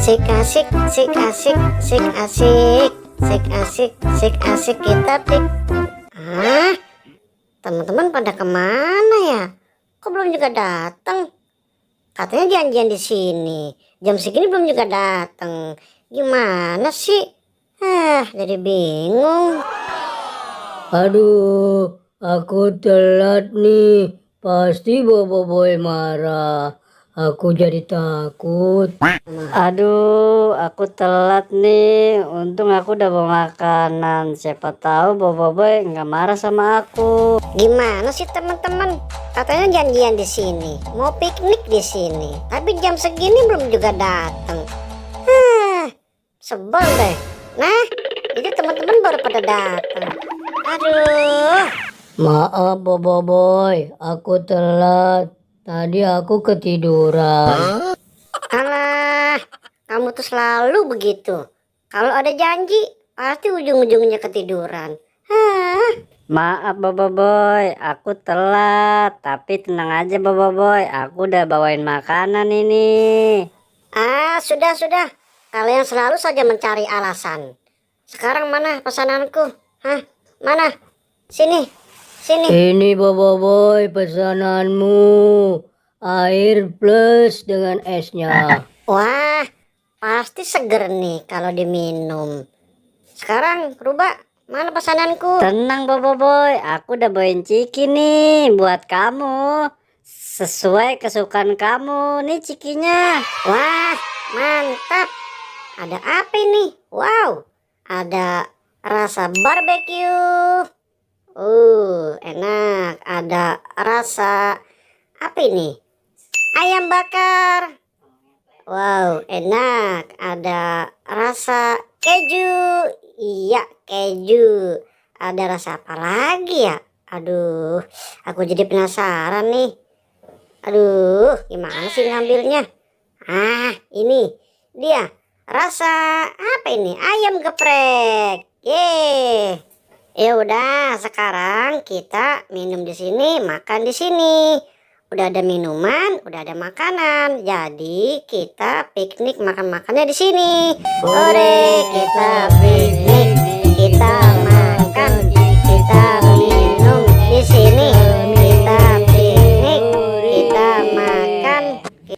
Sik asik, sik asik, sik asik, sik asik, sik asik kita tik. Ah, teman-teman pada kemana ya? Kok belum juga datang? Katanya janjian di sini. Jam segini belum juga datang. Gimana sih? Jadi bingung. Aduh, aku telat nih. Pasti Bobo Boy marah. Aku jadi takut. Aduh, aku telat nih. Untung aku udah bawa makanan. Siapa tahu Bobo Boy nggak marah sama aku. Gimana sih teman-teman? Katanya janjian di sini, mau piknik di sini. Tapi jam segini belum juga datang. Sebel deh. Nah, itu teman-teman baru pada datang. Aduh. Maaf Bobo Boy, aku telat. Tadi aku ketiduran. Alah, kamu tuh selalu begitu. Kalau ada janji, pasti ujung-ujungnya ketiduran. Maaf Bobo Boy, aku telat. Tapi tenang aja Bobo Boy, aku udah bawain makanan ini. Sudah. Kalian selalu saja mencari alasan. Sekarang mana pesananku? Mana? Sini. Ini Bobo Boy pesananmu. Air plus dengan esnya. Wah, pasti seger nih kalau diminum. Sekarang rubah, mana pesananku? Tenang Bobo Boy, aku udah bawain ciki nih buat kamu. Sesuai kesukaan kamu nih cikinya. Wah, mantap. Ada apa ini? Wow, ada rasa barbecue. Enak. Ada rasa apa ini? Ayam bakar. Wow, enak. Ada rasa keju. Iya, keju. Ada rasa apa lagi ya? Aduh, aku jadi penasaran nih. Aduh, gimana sih ngambilnya? Ini dia. Rasa apa ini? Ayam geprek. Yeay. Ya udah, sekarang kita minum di sini, makan di sini. Udah ada minuman, udah ada makanan. Jadi kita piknik makan-makannya di sini. Sore kita piknik, kita makan